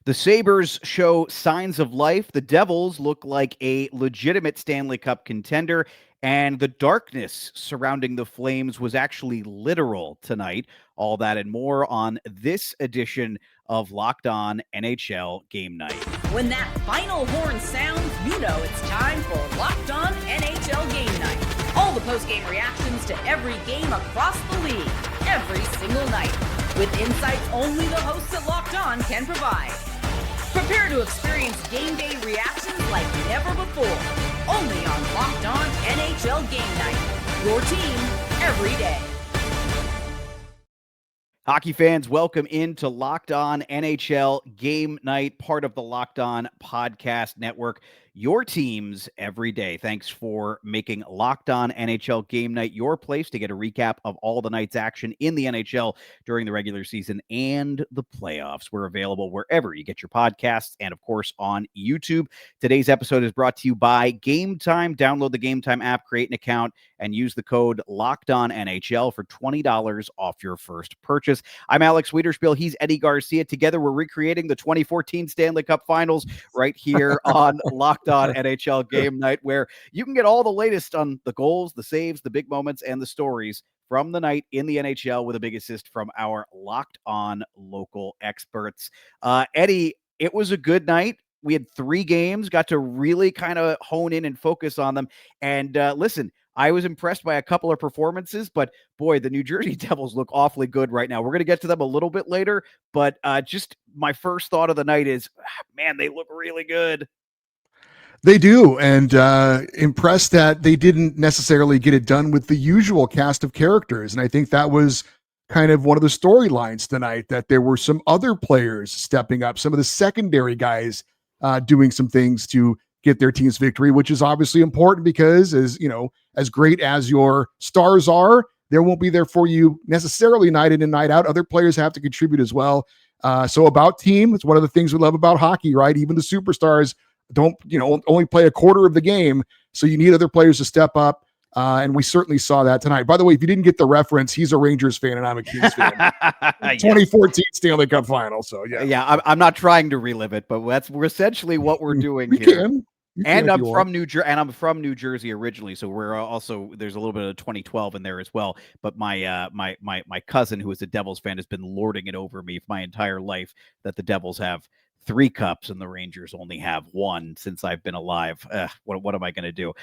The Sabres show signs of life. The Devils look like a legitimate Stanley Cup contender. And the darkness surrounding the Flames was actually literal tonight. All that and more on this edition of Locked On NHL Game Night. When that final horn sounds, you know it's time for Locked On NHL Game Night. All the post-game reactions to every game across the league, every single night, with insights only the hosts at Locked On can provide. Prepare to experience game day reactions like never before. Only on Locked On NHL Game Night. Your team every day. Hockey fans, welcome into Locked On NHL Game Night, part of the Locked On Podcast Network. Your teams every day. Thanks for making Locked On NHL Game Night your place to get a recap of all the night's action in the NHL during the regular season and the playoffs. We're available wherever you get your podcasts and, of course, on YouTube. Today's episode is brought to you by Gametime. Download the Gametime app, create an account, and use the code LOCKEDONNHL for $20 off your first purchase. I'm Alex Wiederspiel. He's Eddie Garcia. Together, we're recreating the 2014 Stanley Cup Finals right here on Locked On NHL Game Night, where you can get all the latest on the goals, the saves, the big moments, and the stories from the night in the NHL with a big assist from our Locked On local experts. Eddie, it was a good night. We had 3 games, got to really kind of hone in and focus on them. And listen, I was impressed by a couple of performances, but boy, the New Jersey Devils look awfully good right now. We're going to get to them a little bit later, but just my first thought of the night is, man, they look really good. They do, and impressed that they didn't necessarily get it done with the usual cast of characters. And I think that was kind of one of the storylines tonight, that there were some other players stepping up, some of the secondary guys doing some things to get their team's victory, which is obviously important because, as you know, as great as your stars are, they won't be there for you necessarily night in and night out. Other players have to contribute as well. So about team, it's one of the things we love about hockey, right? Even the superstars don't, only play a quarter of the game. So you need other players to step up. And we certainly saw that tonight. By the way, if you didn't get the reference, he's a Rangers fan and I'm a Kings fan. 2014 Stanley Cup Final. So yeah, I'm not trying to relive it, but we're essentially what we're doing here. And I'm from New Jersey originally, so we're also, there's a little bit of 2012 in there as well. But my cousin, who is a Devils fan, has been lording it over me my entire life that the Devils have 3 cups and the Rangers only have 1 since I've been alive. What am I going to do?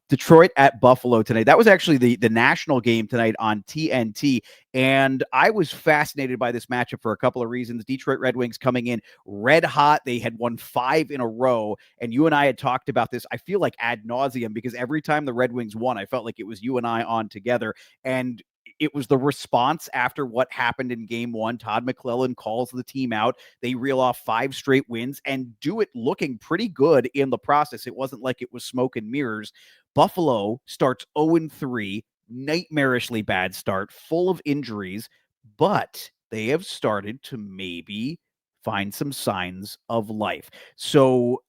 Detroit at Buffalo tonight. That was actually the national game tonight on TNT. And I was fascinated by this matchup for a couple of reasons. Detroit Red Wings coming in red hot. They had won 5 in a row. And you and I had talked about this, I feel like ad nauseum, because every time the Red Wings won, I felt like it was you and I on together. And it was the response after what happened in game 1. Todd McClellan calls the team out. They reel off 5 straight wins and do it looking pretty good in the process. It wasn't like it was smoke and mirrors. Buffalo starts 0-3, nightmarishly bad start, full of injuries, but they have started to maybe find some signs of life. So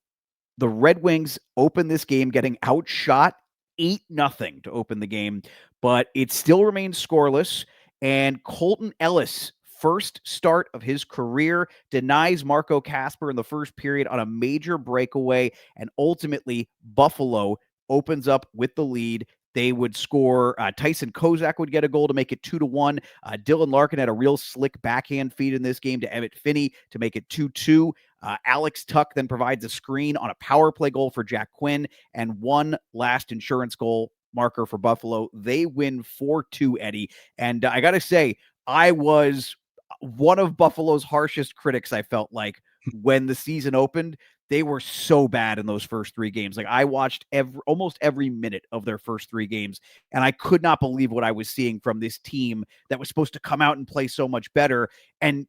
the Red Wings open this game getting outshot 8-0 to open the game, but it still remains scoreless. And Colton Ellis, first start of his career, denies Marco Kasper in the first period on a major breakaway, and ultimately Buffalo opens up with the lead. They would score. Tyson Kozak would get a goal to make it 2-1. Dylan Larkin had a real slick backhand feed in this game to Emmett Finney to make it 2-2. Alex Tuck then provides a screen on a power play goal for Jack Quinn, and one last insurance goal marker for Buffalo. They win 4-2, Eddie. And I got to say, I was one of Buffalo's harshest critics, I felt like, when the season opened. They were so bad in those first 3 games. Like, I watched almost every minute of their first 3 games, and I could not believe what I was seeing from this team that was supposed to come out and play so much better. And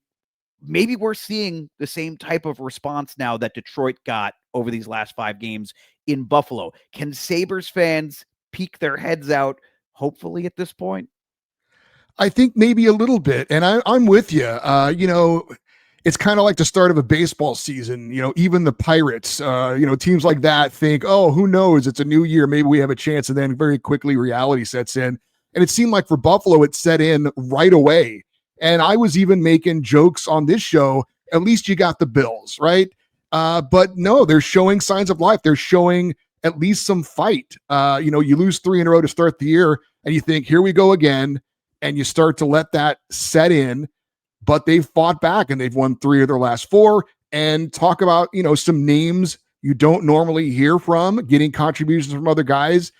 maybe we're seeing the same type of response now that Detroit got over these last 5 games in Buffalo. Can Sabres fans peek their heads out, hopefully, at this point? I think maybe a little bit. And I'm with you. It's kind of like the start of a baseball season. Even the Pirates, teams like that think, oh, who knows? It's a new year. Maybe we have a chance. And then very quickly reality sets in. And it seemed like for Buffalo, it set in right away. And I was even making jokes on this show at least you got the Bills, right? But no, they're showing signs of life. They're showing at least some fight. You lose 3 in a row to start the year, and you think, here we go again, and you start to let that set in. But they've fought back, and they've won 3 of their last 4. And talk about, some names you don't normally hear from, getting contributions from other guys.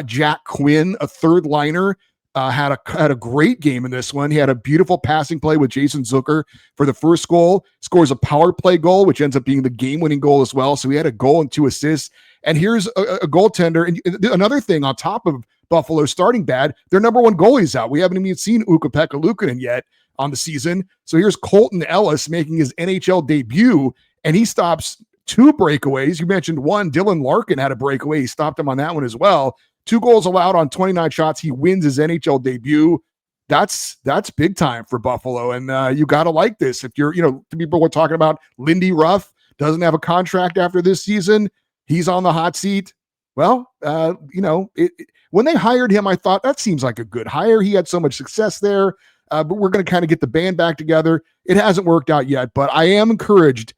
Jack Quinn, a third liner, had a great game in this one. He had a beautiful passing play with Jason Zucker for the first goal, scores a power play goal, which ends up being the game-winning goal as well. So he had a goal and 2 assists. And here's a goaltender. And another thing on top of Buffalo starting bad, their number 1 goalie's out. We haven't even seen Ukko-Pekka Luukkonen yet on the season. So here's Colton Ellis making his NHL debut, and he stops 2 breakaways. You mentioned one. Dylan Larkin had a breakaway. He stopped him on that one as well. 2 goals allowed on 29 shots. He wins his NHL debut. That's big time for Buffalo. And you got to like this. If you're, people were talking about Lindy Ruff doesn't have a contract after this season. He's on the hot seat. Well, when they hired him, I thought that seems like a good hire. He had so much success there. But we're going to kind of get the band back together. It hasn't worked out yet, but I am encouraged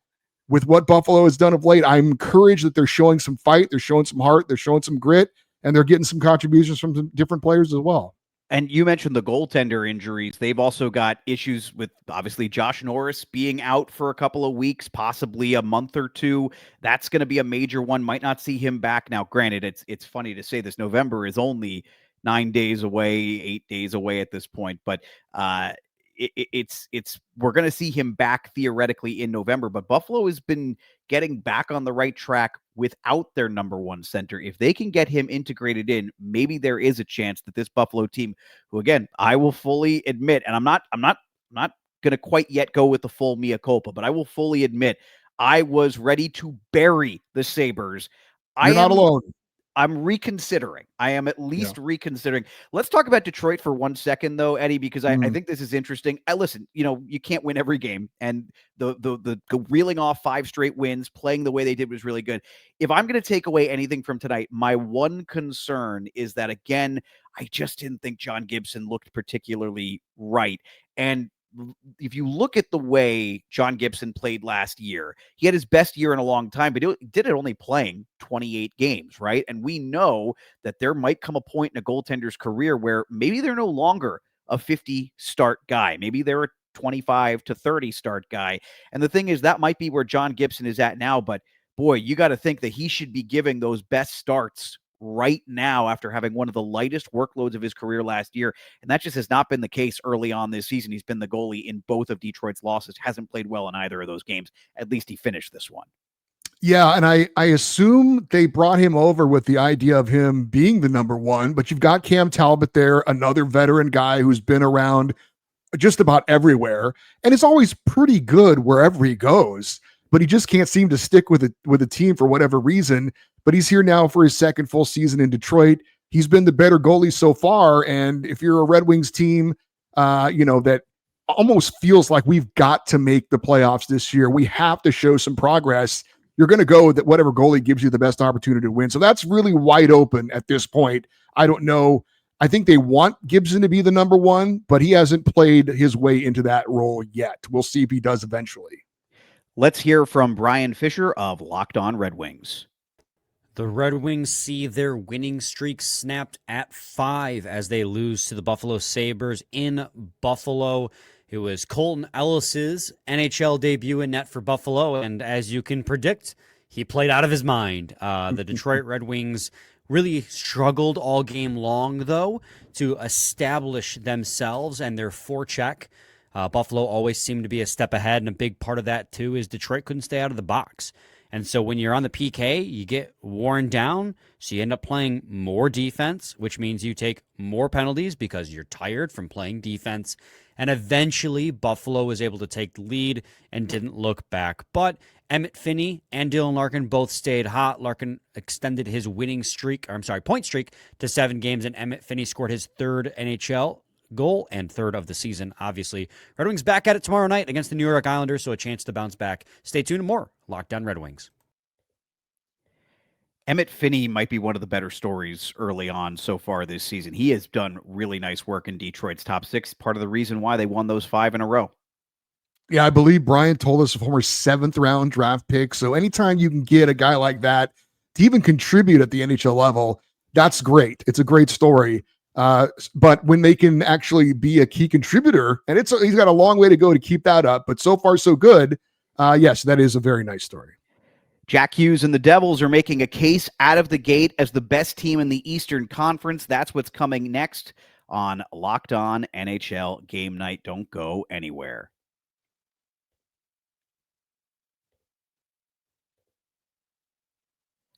with what Buffalo has done of late. I'm encouraged that they're showing some fight. They're showing some heart. They're showing some grit. And they're getting some contributions from some different players as well. And you mentioned the goaltender injuries. They've also got issues with, obviously, Josh Norris being out for a couple of weeks, possibly a month or 2. That's going to be a major one. Might not see him back. Now, granted, it's funny to say this. November is only 9 days away, 8 days away at this point. But we're going to see him back theoretically in November. But Buffalo has been getting back on the right track without their number 1 center. If they can get him integrated in, maybe there is a chance that this Buffalo team, who again, I will fully admit, and I'm not going to quite yet go with the full mea culpa, but I will fully admit I was ready to bury the Sabres. You're not alone. I'm reconsidering. I am at least reconsidering. Let's talk about Detroit for 1 second, though, Eddie, because I think this is interesting. Listen, you can't win every game, and the reeling off 5 straight wins, playing the way they did was really good. If I'm going to take away anything from tonight, my one concern is that, again, I just didn't think John Gibson looked particularly right. And if you look at the way John Gibson played last year, he had his best year in a long time, but he did it only playing 28 games, right? And we know that there might come a point in a goaltender's career where maybe they're no longer a 50 start guy. Maybe they're a 25 to 30 start guy. And the thing is, that might be where John Gibson is at now, but boy, you got to think that he should be giving those best starts right now after having one of the lightest workloads of his career last year. And that just has not been the case early on this season. He's been the goalie in both of Detroit's losses, hasn't played well in either of those games. At least he finished this one. Yeah, and I assume they brought him over with the idea of him being the number 1, but you've got Cam Talbot there, another veteran guy who's been around just about everywhere, and it's always pretty good wherever he goes, but he just can't seem to stick with the team for whatever reason. But he's here now for his second full season in Detroit. He's been the better goalie so far, and if you're a Red Wings team, that almost feels like we've got to make the playoffs this year, we have to show some progress. You're going to go with whatever goalie gives you the best opportunity to win. So that's really wide open at this point. I don't know. I think they want Gibson to be the number 1, but he hasn't played his way into that role yet. We'll see if he does eventually. Let's hear from Brian Fisher of Locked On Red Wings. The Red Wings see their winning streak snapped at 5 as they lose to the Buffalo Sabres in Buffalo. It was Colton Ellis's NHL debut in net for Buffalo, and as you can predict, he played out of his mind. The Detroit Red Wings really struggled all game long, though, to establish themselves and their forecheck. Buffalo always seemed to be a step ahead, and a big part of that, too, is Detroit couldn't stay out of the box. And so when you're on the PK, you get worn down, so you end up playing more defense, which means you take more penalties because you're tired from playing defense. And eventually, Buffalo was able to take the lead and didn't look back. But Emmett Finney and Dylan Larkin both stayed hot. Larkin extended his point streak to 7 games, and Emmett Finney scored his 3rd NHL goal and 3rd of the season, obviously. Red Wings back at it tomorrow night against the New York Islanders, so a chance to bounce back. Stay tuned to more Locked On Red Wings. Emmett Finney might be one of the better stories early on so far this season. He has done really nice work in Detroit's top 6, part of the reason why they won those 5 in a row. Yeah, I believe Brian told us a former 7th-round draft pick. So anytime you can get a guy like that to even contribute at the NHL level, that's great. It's a great story. But when they can actually be a key contributor, and he's got a long way to go to keep that up, but so far so good. Yes, that is a very nice story. Jack Hughes and the Devils are making a case out of the gate as the best team in the Eastern Conference. That's what's coming next on Locked On NHL Game Night. Don't go anywhere.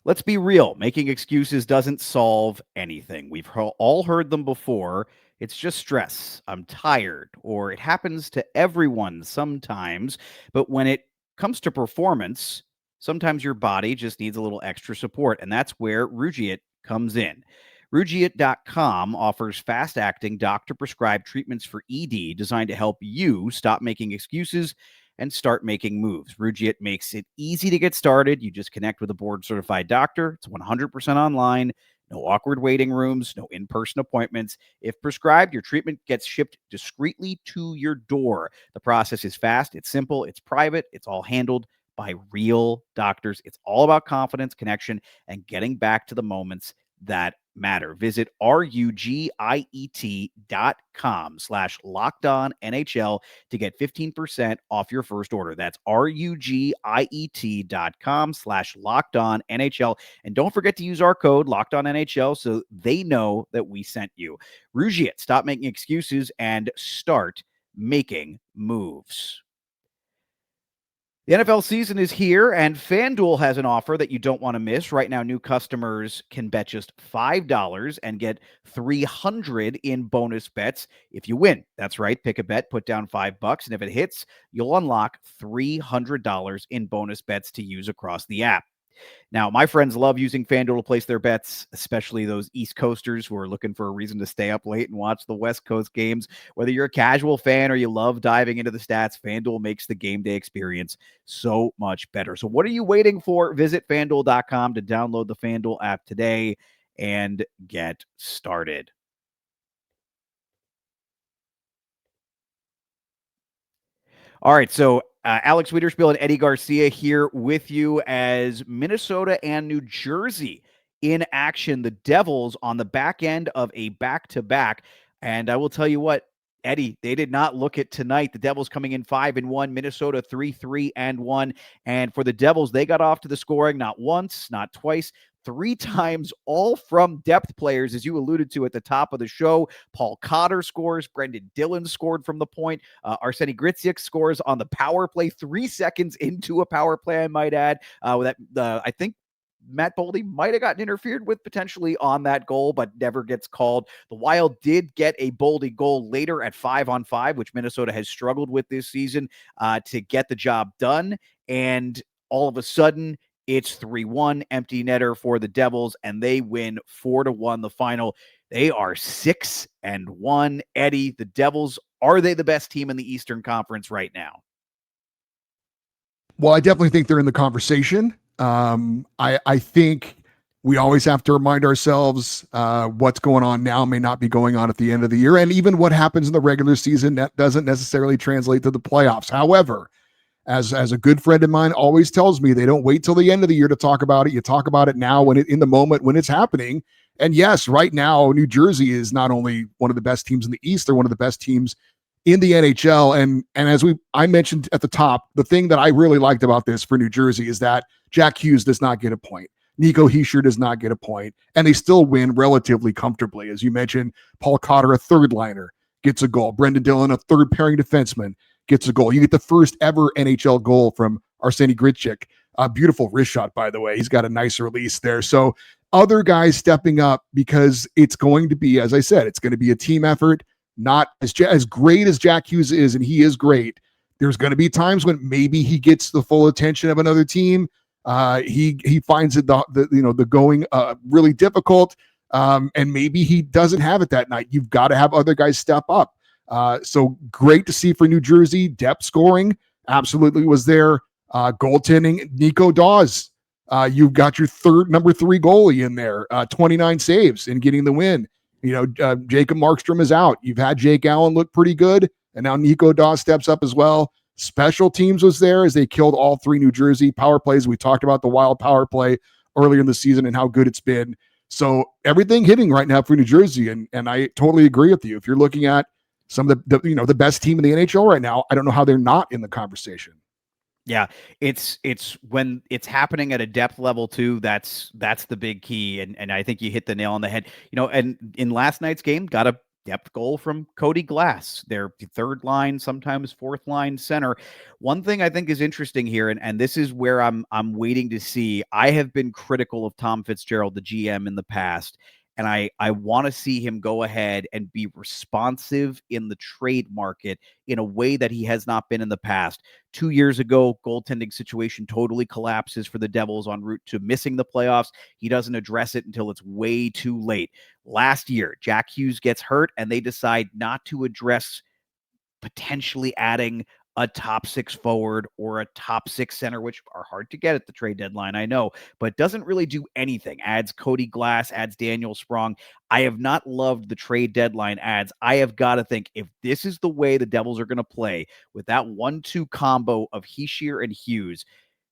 Let's be real. Making excuses doesn't solve anything. We've all heard them before. It's just stress. I'm tired, or it happens to everyone sometimes. But when it comes to performance, sometimes your body just needs a little extra support, and that's where Rugiet comes in. Rugiet.com offers fast-acting, doctor-prescribed treatments for ED designed to help you stop making excuses and start making moves. Rugiet makes it easy to get started. You just connect with a board-certified doctor. It's 100% online. No awkward waiting rooms, no in-person appointments. If prescribed, your treatment gets shipped discreetly to your door. The process is fast, it's simple, it's private, it's all handled by real doctors. It's all about confidence, connection, and getting back to the moments that matter. Visit rugiet.com/LockedOnNHL to get 15% off your first order. That's rugiet.com/LockedOnNHL. And don't forget to use our code LockedOnNHL so they know that we sent you. Rugiet, stop making excuses and start making moves. The NFL season is here, and FanDuel has an offer that you don't want to miss. Right now, new customers can bet just $5 and get $300 in bonus bets if you win. That's right. Pick a bet, put down $5, and if it hits, you'll unlock $300 in bonus bets to use across the app. Now, my friends love using FanDuel to place their bets, especially those East Coasters who are looking for a reason to stay up late and watch the West Coast games. Whether you're a casual fan or you love diving into the stats, FanDuel makes the game day experience so much better. So what are you waiting for? Visit FanDuel.com to download the FanDuel app today and get started. All right, so Alex Wiederspiel and Eddie Garcia here with you as Minnesota and New Jersey in action. The Devils on the back end of a back-to-back. And I will tell you what, Eddie, they did not look at tonight. The Devils coming in 5-1, Minnesota 3-3-1. And for the Devils, they got off to the scoring not once, not twice, 3 times, all from depth players, as you alluded to at the top of the show. Paul Cotter scores. Brendan Dillon scored from the point. Arseny Gricic scores on the power play 3 seconds into a power play, I might add. I think Matt Boldy might have gotten interfered with potentially on that goal, but never gets called. The Wild did get a Boldy goal later at 5-on-5, which Minnesota has struggled with this season to get the job done. And all of a sudden, it's 3-1 empty netter for the Devils, and they win 4-1 the final. They are 6-1. Eddie, the Devils, are they the best team in the Eastern Conference right now? Well, I definitely think they're in the conversation. I think we always have to remind ourselves what's going on now may not be going on at the end of the year. And even what happens in the regular season, that doesn't necessarily translate to the playoffs. However, as a good friend of mine always tells me, they don't wait till the end of the year to talk about it. You talk about it now in the moment when it's happening. And yes, right now, New Jersey is not only one of the best teams in the East, they're one of the best teams in the NHL. And as I mentioned at the top, the thing that I really liked about this for New Jersey is that Jack Hughes does not get a point. Nico Hischier does not get a point, and they still win relatively comfortably. As you mentioned, Paul Cotter, a third liner, gets a goal. Brendan Dillon, a third pairing defenseman, gets a goal. You get the first ever NHL goal from Arseny Gricic. A beautiful wrist shot, by the way. He's got a nice release there. So other guys stepping up because it's going to be, as I said, it's going to be a team effort. Not as great as Jack Hughes is, and he is great. There's going to be times when maybe he gets the full attention of another team. He finds it the going really difficult, and maybe he doesn't have it that night. You've got to have other guys step up. So great to see for New Jersey. Depth scoring absolutely was there. Goaltending, Nico Dawes. You've got your number 3 goalie in there, 29 saves and getting the win. Jacob Markstrom is out. You've had Jake Allen look pretty good, and now Nico Dawes steps up as well. Special teams was there as they killed all 3 New Jersey power plays. We talked about the Wild power play earlier in the season and how good it's been. So everything hitting right now for New Jersey. And I totally agree with you. If you're looking at some of the best team in the NHL right now, I don't know how they're not in the conversation. Yeah, it's when it's happening at a depth level too. That's the big key, and I think you hit the nail on the head. And in last night's game, got a depth goal from Cody Glass, their third line, sometimes fourth line center. One thing I think is interesting here, and this is where I'm waiting to see. I have been critical of Tom Fitzgerald, the GM, in the past. And I want to see him go ahead and be responsive in the trade market in a way that he has not been in the past. 2 years ago, goaltending situation totally collapses for the Devils en route to missing the playoffs. He doesn't address it until it's way too late. Last year, Jack Hughes gets hurt, and they decide not to address potentially adding a top 6 forward or a top 6 center, which are hard to get at the trade deadline, I know, but doesn't really do anything. Adds Cody Glass, adds Daniel Sprong. I have not loved the trade deadline ads. I have got to think, if this is the way the Devils are going to play with that 1-2 combo of Hischier and Hughes,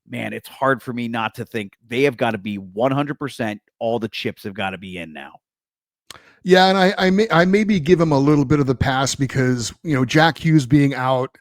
man, it's hard for me not to think they have got to be 100%. All the chips have got to be in now. Yeah, and I maybe give him a little bit of the pass because, Jack Hughes being out,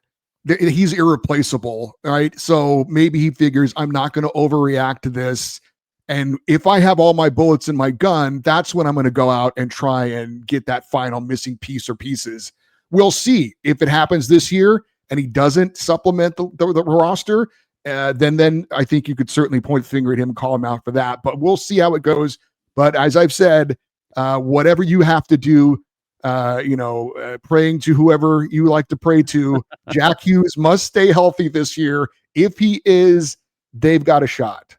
he's irreplaceable, right? So maybe he figures I'm not going to overreact to this. And if I have all my bullets in my gun, that's when I'm going to go out and try and get that final missing piece or pieces. We'll see if it happens this year and he doesn't supplement the roster. Then I think you could certainly point the finger at him and call him out for that. But we'll see how it goes. But as I've said, whatever you have to do, praying to whoever you like to pray to, Jack Hughes must stay healthy this year. If he is, they've got a shot.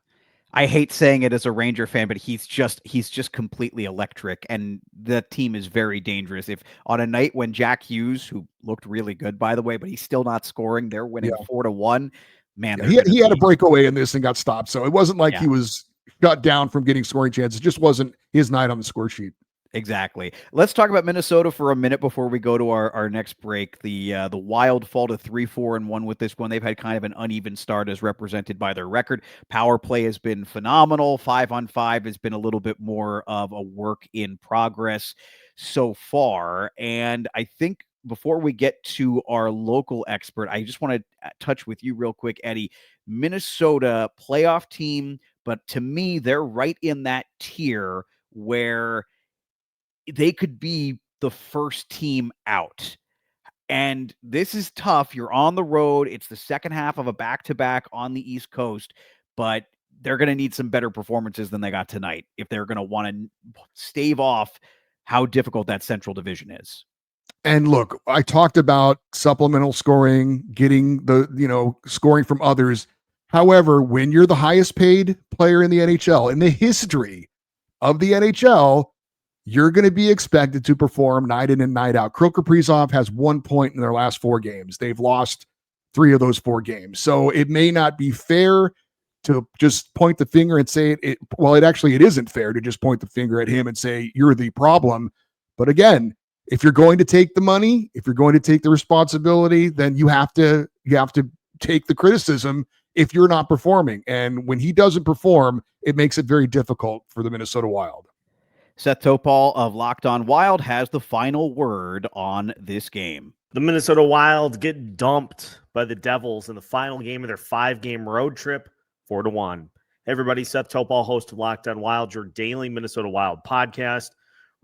I hate saying it as a Ranger fan, but he's just completely electric, and the team is very dangerous. If on a night when Jack Hughes, who looked really good, by the way, but he's still not scoring, they're winning 4-1. Man, he had a breakaway in this and got stopped, so it wasn't like he was shut down from getting scoring chances. It just wasn't his night on the score sheet. Exactly. Let's talk about Minnesota for a minute before we go to our next break. The Wild fall to 3-4-1 with this one. They've had kind of an uneven start as represented by their record. Power play has been phenomenal. 5-on-5 has been a little bit more of a work in progress so far. And I think before we get to our local expert, I just want to touch with you real quick, Eddie. Minnesota playoff team, but to me, they're right in that tier where they could be the first team out. And this is tough. You're on the road. It's the second half of a back-to-back on the East Coast, but they're going to need some better performances than they got tonight if they're going to want to stave off how difficult that Central Division is. And look, I talked about supplemental scoring, getting the, scoring from others. However, when you're the highest paid player in the NHL, in the history of the NHL, you're going to be expected to perform night in and night out. Kirill Kaprizov has 1 point in their last 4 games. They've lost 3 of those 4 games. So it may not be fair to just point the finger and say it isn't fair to just point the finger at him and say you're the problem. But again, if you're going to take the money, if you're going to take the responsibility, then you have to take the criticism if you're not performing. And when he doesn't perform, it makes it very difficult for the Minnesota Wild. Seth Topol of Locked On Wild has the final word on this game. The Minnesota Wild get dumped by the Devils in the final game of their 5-game road trip, 4-1. Hey everybody, Seth Topol, host of Locked On Wild, your daily Minnesota Wild podcast,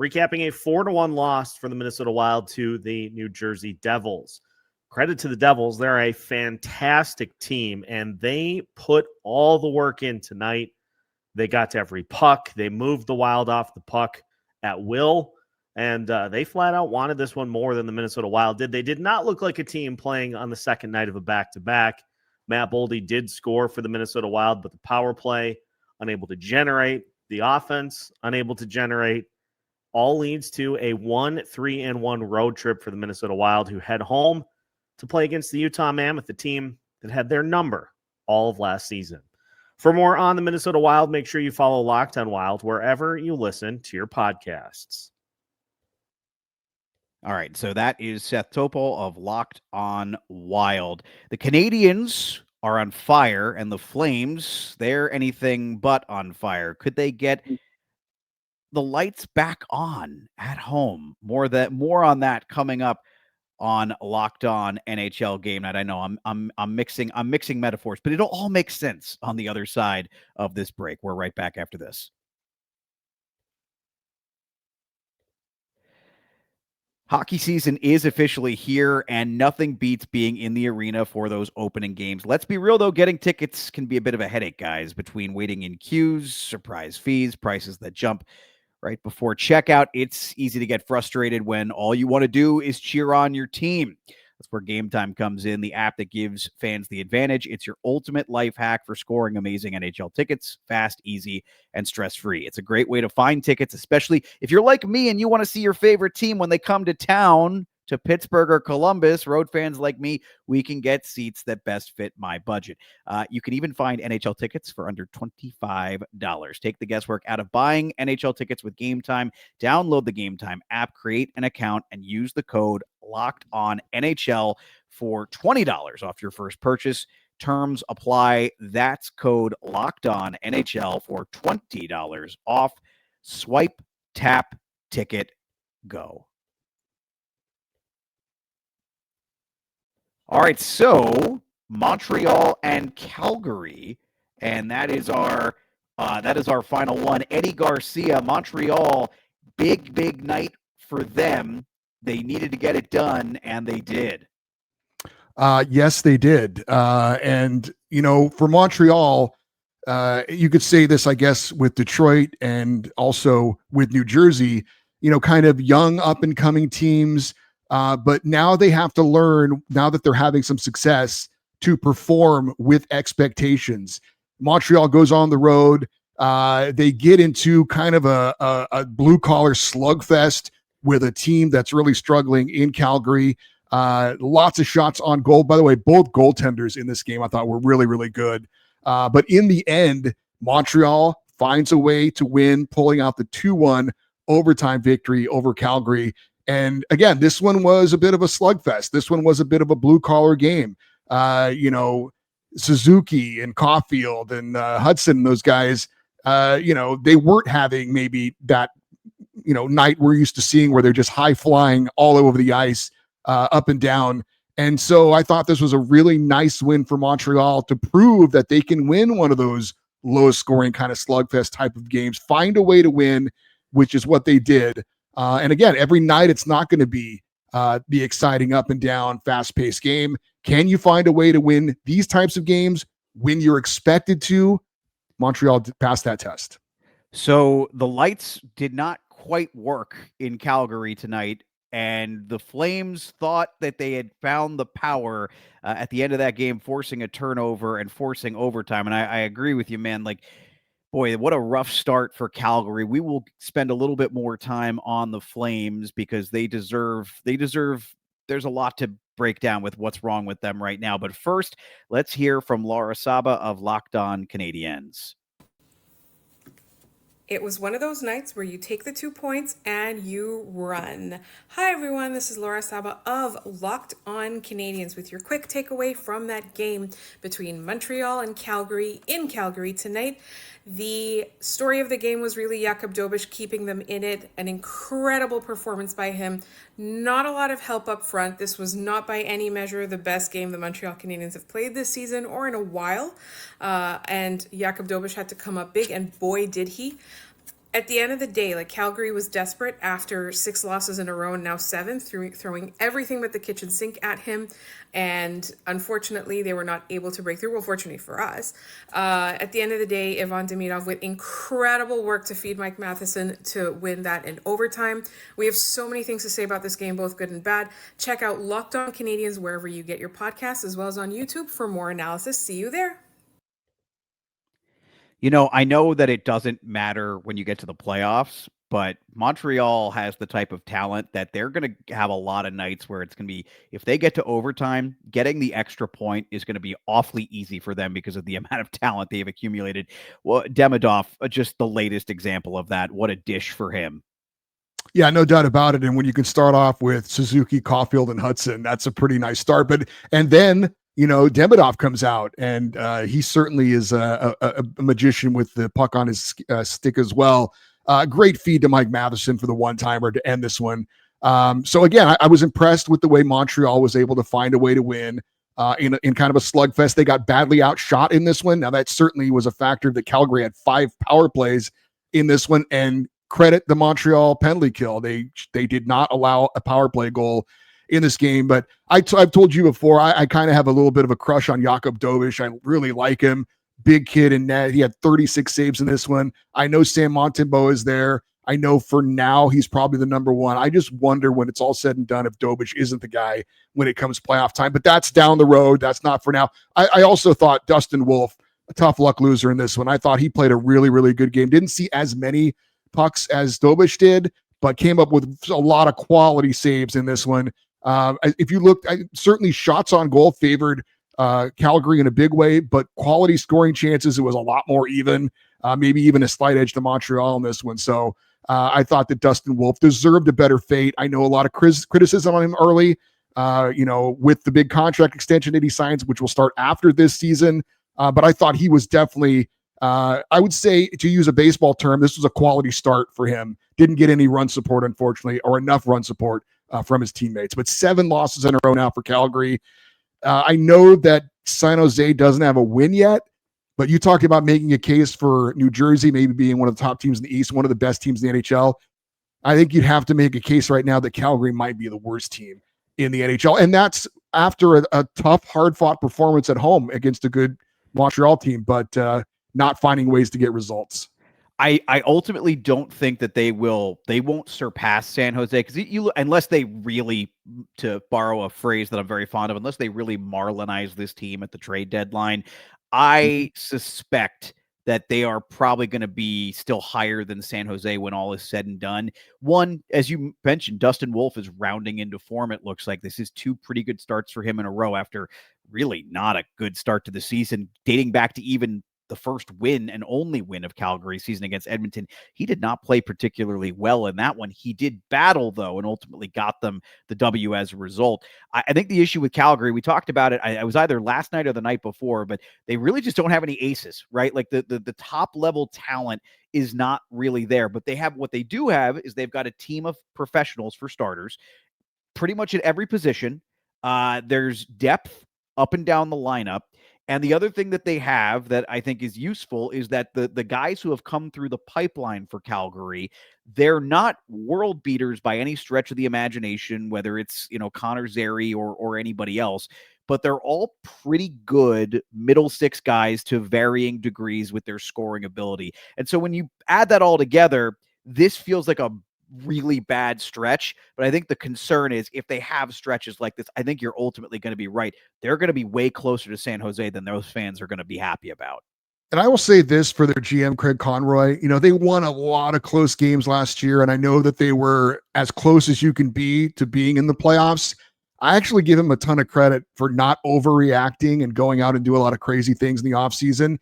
recapping a 4-1 loss for the Minnesota Wild to the New Jersey Devils. Credit to the Devils. They're a fantastic team, and they put all the work in tonight. They got to every puck. They moved the Wild off the puck at will, and they flat out wanted this one more than the Minnesota Wild did. They did not look like a team playing on the second night of a back-to-back. Matt Boldy did score for the Minnesota Wild, but the power play, unable to generate. The offense, unable to generate. All leads to a 1-3-1 road trip for the Minnesota Wild, who head home to play against the Utah Mammoth, the team that had their number all of last season. For more on the Minnesota Wild, make sure you follow Locked On Wild wherever you listen to your podcasts. All right, so that is Seth Topol of Locked On Wild. The Canadiens are on fire, and the Flames, they're anything but on fire. Could they get the lights back on at home? More on that coming up on Locked On NHL Game Night. I know I'm mixing metaphors, but it'll all make sense on the other side of this break. We're right back after this. Hockey season is officially here, and nothing beats being in the arena for those opening games. Let's be real, though, getting tickets can be a bit of a headache, guys, between waiting in queues, surprise fees, prices that jump right before checkout. It's easy to get frustrated when all you want to do is cheer on your team. That's where Gametime comes in, the app that gives fans the advantage. It's your ultimate life hack for scoring amazing NHL tickets, fast, easy, and stress-free. It's a great way to find tickets, especially if you're like me and you want to see your favorite team when they come to town, to Pittsburgh or Columbus. Road fans like me, we can get seats that best fit my budget. You can even find NHL tickets for under $25. Take the guesswork out of buying NHL tickets with Gametime. Download the Gametime app, create an account, and use the code LOCKEDONNHL for $20 off your first purchase. Terms apply. That's code LOCKEDONNHL for $20 off. Swipe, tap, ticket, go. All right, so Montreal and Calgary, and that is our final one. Eddie Garcia, Montreal, big night for them. They needed to get it done, and they did. Yes, they did. And for Montreal, you could say this, I guess, with Detroit and also with New Jersey. Kind of young up and coming teams. But now they have to learn, now that they're having some success, to perform with expectations. Montreal goes on the road. They get into kind of a blue-collar slugfest with a team that's really struggling in Calgary. Lots of shots on goal. By the way, both goaltenders in this game I thought were really, really good. But in the end, Montreal finds a way to win, pulling out the 2-1 overtime victory over Calgary. And again, this one was a bit of a slugfest. This one was a bit of a blue-collar game. Suzuki and Caulfield and Hudson, those guys, they weren't having maybe that, night we're used to seeing where they're just high-flying all over the ice, up and down. And so I thought this was a really nice win for Montreal to prove that they can win one of those low-scoring kind of slugfest type of games, find a way to win, which is what they did. And again, every night it's not going to be the exciting up and down, fast-paced game. Can you find a way to win these types of games when you're expected to? Montreal passed that test. So the lights did not quite work in Calgary tonight, and the Flames thought that they had found the power at the end of that game, forcing a turnover and forcing overtime. And I agree with you, man. Like, boy, what a rough start for Calgary. We will spend a little bit more time on the Flames because they deserve, there's a lot to break down with what's wrong with them right now. But first, let's hear from Laura Saba of Locked On Canadiens. It was one of those nights where you take the 2 points and you run. Hi, everyone. This is Laura Saba of Locked On Canadiens with your quick takeaway from that game between Montreal and Calgary in Calgary tonight. The story of the game was really Jakub Dobeš keeping them in it. An incredible performance by him. Not a lot of help up front. This was not by any measure the best game the Montreal Canadiens have played this season or in a while. And Jakub Dobeš had to come up big, and boy, did he. At the end of the day, Calgary was desperate after 6 losses in a row and now 7, throwing everything but the kitchen sink at him. And unfortunately, they were not able to break through. Well, fortunately for us. At the end of the day, Ivan Demidov with incredible work to feed Mike Matheson to win that in overtime. We have so many things to say about this game, both good and bad. Check out Locked On Canadiens wherever you get your podcasts, as well as on YouTube for more analysis. See you there. I know that it doesn't matter when you get to the playoffs, but Montreal has the type of talent that they're going to have a lot of nights where it's going to be, if they get to overtime, getting the extra point is going to be awfully easy for them because of the amount of talent they've accumulated. Well, Demidov, just the latest example of that. What a dish for him. Yeah, no doubt about it. And when you can start off with Suzuki, Caulfield, and Hudson, that's a pretty nice start. And then Demidov comes out, and he certainly is a magician with the puck on his stick as well. Great feed to Mike Matheson for the one-timer to end this one. So again, I was impressed with the way Montreal was able to find a way to win in kind of a slugfest. They got badly outshot in this one. Now that certainly was a factor that Calgary had 5 power plays in this one, and credit the Montreal penalty kill. They did not allow a power play goal in this game. But I've told you before, I kind of have a little bit of a crush on Jakub Dobeš. I really like him. Big kid in net. He had 36 saves in this one. I know Sam Montembeault is there. I know for now he's probably the number one. I just wonder when it's all said and done if Dobeš isn't the guy when it comes playoff time. But that's down the road. That's not for now. I also thought Dustin Wolf, a tough luck loser in this one. I thought he played a really, really good game. Didn't see as many pucks as Dobeš did, but came up with a lot of quality saves in this one. If you look, certainly shots on goal favored Calgary in a big way, but quality scoring chances, it was a lot more even, maybe even a slight edge to Montreal in this one. So I thought that Dustin Wolf deserved a better fate. I know a lot of criticism on him early, with the big contract extension that he signs, which will start after this season. But I thought he was definitely, I would say, to use a baseball term, this was a quality start for him. Didn't get any run support, unfortunately, or enough run support from his teammates. But 7 losses in a row now for Calgary. I know that San Jose doesn't have a win yet, but you talked about making a case for New Jersey maybe being one of the top teams in the East, one of the best teams in the NHL. I think you'd have to make a case right now that Calgary might be the worst team in the NHL. And that's after a tough, hard-fought performance at home against a good Montreal team, but not finding ways to get results. I ultimately don't think that they won't surpass San Jose, because unless they really, to borrow a phrase that I'm very fond of, unless they really Marlinize this team at the trade deadline, I suspect that they are probably going to be still higher than San Jose when all is said and done. One, as you mentioned, Dustin Wolf is rounding into form. It looks like this is 2 pretty good starts for him in a row after really not a good start to the season, dating back to even the first win and only win of Calgary's season against Edmonton. He did not play particularly well in that one. He did battle, though, and ultimately got them the W as a result. I think the issue with Calgary, we talked about it, I was either last night or the night before, but they really just don't have any aces, right? Like the top level talent is not really there, but what they do have is they've got a team of professionals, for starters, pretty much at every position. There's depth up and down the lineup. And the other thing that they have that I think is useful is that the guys who have come through the pipeline for Calgary, they're not world beaters by any stretch of the imagination, whether it's, Connor Zary or anybody else, but they're all pretty good middle 6 guys to varying degrees with their scoring ability. And so when you add that all together, this feels like a really bad stretch. But I think the concern is if they have stretches like this, I think you're ultimately going to be right. They're going to be way closer to San Jose than those fans are going to be happy about. And I will say this for their GM, Craig Conroy, they won a lot of close games last year, and I know that they were as close as you can be to being in the playoffs. I actually give him a ton of credit for not overreacting and going out and do a lot of crazy things in the offseason.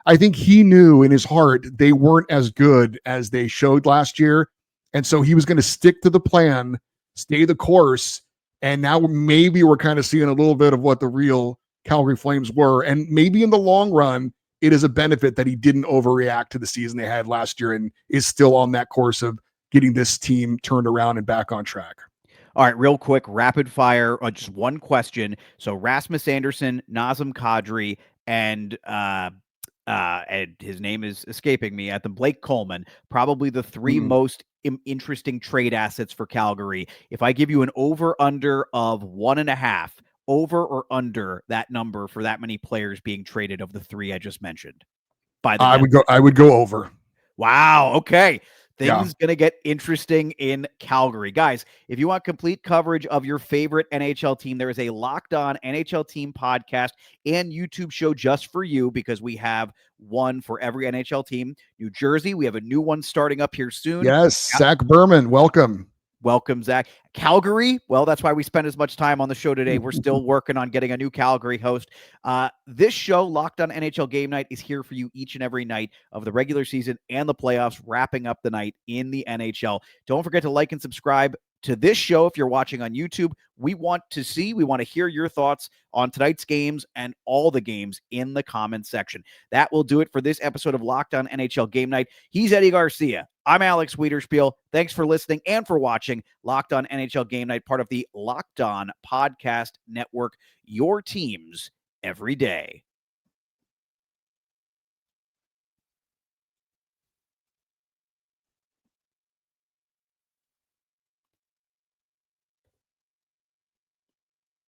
I think he knew in his heart they weren't as good as they showed last year. And so he was going to stick to the plan, stay the course. And now maybe we're kind of seeing a little bit of what the real Calgary Flames were. And maybe in the long run, it is a benefit that he didn't overreact to the season they had last year and is still on that course of getting this team turned around and back on track. All right, real quick, rapid fire, just one question. So Rasmus Andersson, Nazem Kadri, and his name is escaping me, at the Blake Coleman, probably the 3 most interesting trade assets for Calgary. If I give you an over-under of 1.5, over or under that number for that many players being traded of the 3 I just mentioned? I would go over. Wow. Okay. Things going to get interesting in Calgary. Guys, if you want complete coverage of your favorite NHL team, there is a Locked On NHL Team podcast and YouTube show just for you, because we have one for every NHL team. New Jersey, we have a new one starting up here soon. Yes, Zach Berman, welcome. Welcome, Zach. Calgary, well, that's why we spent as much time on the show today. We're still working on getting a new Calgary host. This show, Locked On NHL Game Night, is here for you each and every night of the regular season and the playoffs, wrapping up the night in the NHL. Don't forget to like and subscribe to this show if you're watching on YouTube. We want to hear your thoughts on tonight's games and all the games in the comments section. That will do it for this episode of Locked On NHL Game Night. He's Eddie Garcia. I'm Alex Wiederspiel. Thanks for listening and for watching Locked On NHL Game Night, part of the Locked On Podcast Network, your teams every day.